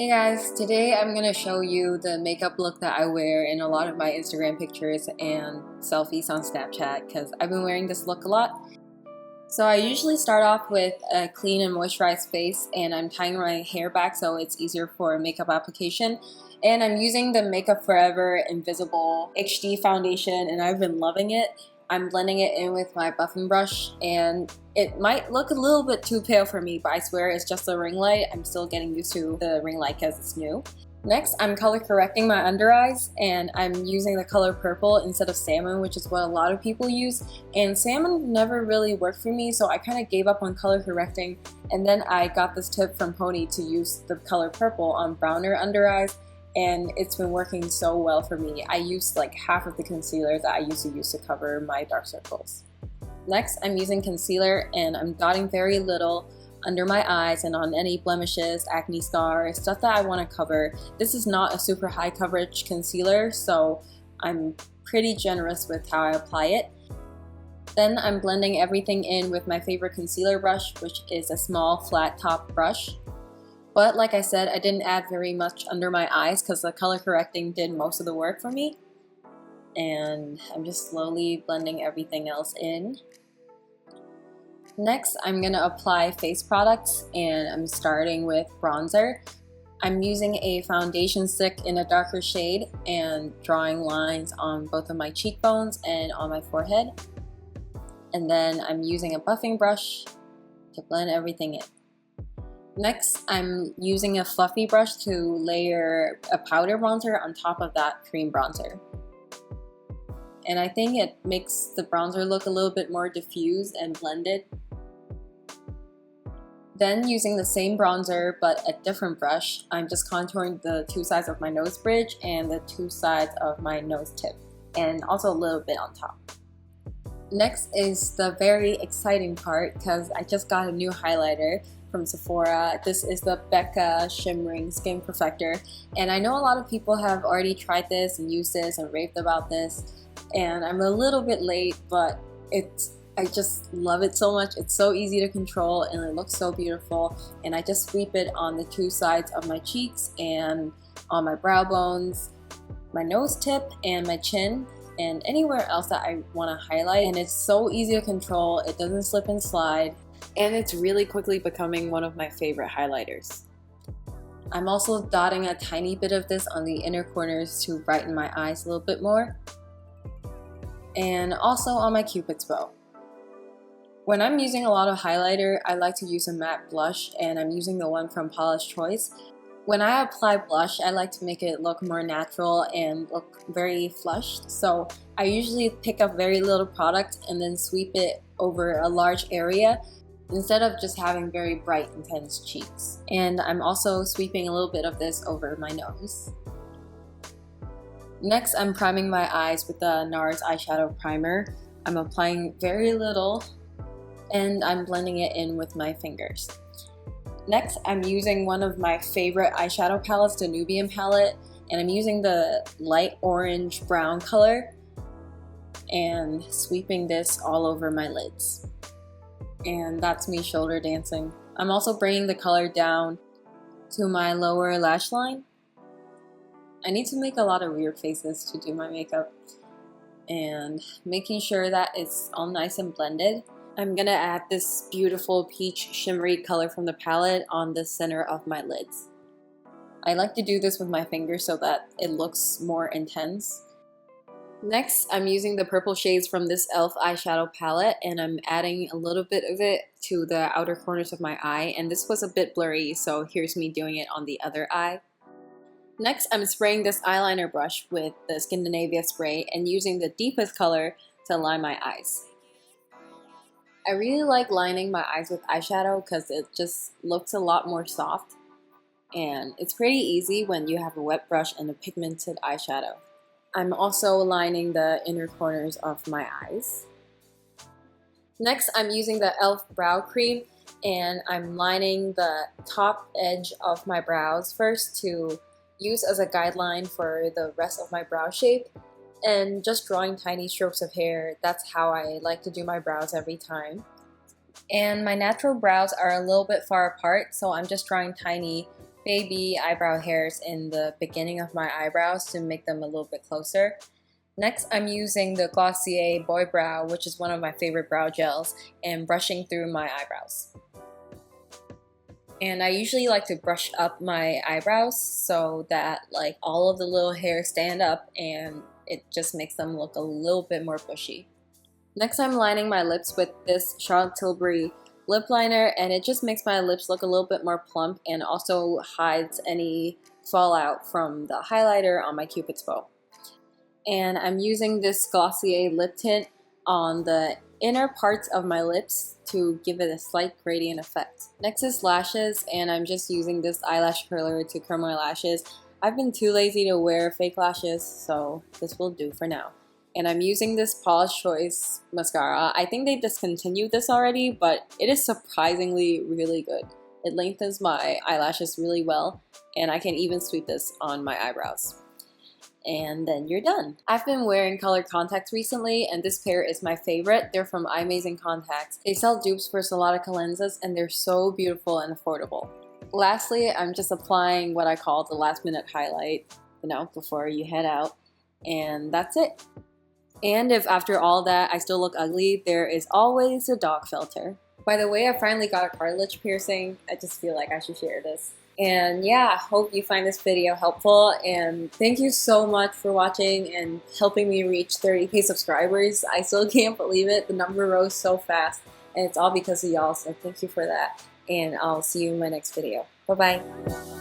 Hey guys, today I'm going to show you the makeup look that I wear in a lot of my Instagram pictures and selfies on Snapchat because I've been wearing this look a lot. So I usually start off with a clean and moisturized face, and I'm tying my hair back so it's easier for makeup application. And I'm using the Makeup Forever Invisible HD foundation, and I've been loving it. I'm blending it in with my buffing brush, and it might look a little bit too pale for me, but I swear it's just a ring light. I'm still getting used to the ring light because it's new. Next, I'm color correcting my under eyes, and I'm using the color purple instead of salmon, which is what a lot of people use. And salmon never really worked for me, so I kind of gave up on color correcting. And then I got this tip from Pony to use the color purple on browner under eyes, and it's been working so well for me. I used like half of the concealer that I used to use to cover my dark circles. Next, I'm using concealer, and I'm dotting very little under my eyes and on any blemishes, acne scars, stuff that I want to cover. This is not a super high coverage concealer, so I'm pretty generous with how I apply it. Then I'm blending everything in with my favorite concealer brush, which is a small flat top brush. But like I said, I didn't add very much under my eyes because the color correcting did most of the work for me. And I'm just slowly blending everything else in. Next, I'm going to apply face products, and I'm starting with bronzer. I'm using a foundation stick in a darker shade and drawing lines on both of my cheekbones and on my forehead. And then I'm using a buffing brush to blend everything in. Next, I'm using a fluffy brush to layer a powder bronzer on top of that cream bronzer. And I think it makes the bronzer look a little bit more diffused and blended. Then, using the same bronzer but a different brush, I'm just contouring the two sides of my nose bridge and the two sides of my nose tip, and also a little bit on top. Next is the very exciting part because I just got a new highlighter from Sephora. This is the Becca Shimmering Skin Perfector, and I know a lot of people have already tried this and used this and raved about this, and I'm a little bit late, but I just love it so much. It's so easy to control and it looks so beautiful, and I just sweep it on the two sides of my cheeks and on my brow bones, my nose tip, and my chin, and anywhere else that I want to highlight. And it's so easy to control, it doesn't slip and slide, and it's really quickly becoming one of my favorite highlighters. I'm also dotting a tiny bit of this on the inner corners to brighten my eyes a little bit more, and also on my cupid's bow. When I'm using a lot of highlighter, I like to use a matte blush, and I'm using the one from Paula's Choice. When I apply blush, I like to make it look more natural and look very flushed, so I usually pick up very little product and then sweep it over a large area instead of just having very bright, intense cheeks. And I'm also sweeping a little bit of this over my nose. Next, I'm priming my eyes with the Nars Eyeshadow Primer. I'm applying very little, and I'm blending it in with my fingers. Next, I'm using one of my favorite eyeshadow palettes, the Nubian palette, and I'm using the light orange brown color and sweeping this all over my lids. And that's me shoulder dancing. I'm also bringing the color down to my lower lash line. I need to make a lot of weird faces to do my makeup, and making sure that it's all nice and blended. I'm gonna add this beautiful peach shimmery color from the palette on the center of my lids. I like to do this with my fingers so that it looks more intense. Next, I'm using the purple shades from this e.l.f. eyeshadow palette, and I'm adding a little bit of it to the outer corners of my eye, and this was a bit blurry, so here's me doing it on the other eye. Next, I'm spraying this eyeliner brush with the Scandinavia spray and using the deepest color to line my eyes. I really like lining my eyes with eyeshadow because it just looks a lot more soft, and it's pretty easy when you have a wet brush and a pigmented eyeshadow. I'm also lining the inner corners of my eyes. Next, I'm using the e.l.f. brow cream, and I'm lining the top edge of my brows first to use as a guideline for the rest of my brow shape, and just drawing tiny strokes of hair. That's how I like to do my brows every time. And my natural brows are a little bit far apart, so I'm just drawing tiny baby eyebrow hairs in the beginning of my eyebrows to make them a little bit closer. Next, I'm using the Glossier Boy Brow, which is one of my favorite brow gels, and brushing through my eyebrows. And I usually like to brush up my eyebrows so that like all of the little hairs stand up and it just makes them look a little bit more bushy. Next, I'm lining my lips with this Charlotte Tilbury lip liner, and it just makes my lips look a little bit more plump and also hides any fallout from the highlighter on my Cupid's bow. And I'm using this Glossier lip tint on the inner parts of my lips to give it a slight gradient effect. Next is lashes, and I'm just using this eyelash curler to curl my lashes. I've been too lazy to wear fake lashes, so this will do for now. And I'm using this Paula's Choice mascara. I think they discontinued this already, but it is surprisingly really good. It lengthens my eyelashes really well, and I can even sweep this on my eyebrows. And then you're done. I've been wearing colored contacts recently, and this pair is my favorite. They're from Eyemazing Contacts. They sell dupes for Solarica lenses, and they're so beautiful and affordable. Lastly, I'm just applying what I call the last minute highlight, before you head out, and that's it. And if after all that I still look ugly, there is always a dog filter. By the way, I finally got a cartilage piercing. I just feel like I should share this. And yeah, hope you find this video helpful, and thank you so much for watching and helping me reach 30K subscribers. I still can't believe it. The number rose so fast, and it's all because of y'all, so thank you for that. And I'll see you in my next video. Bye-bye.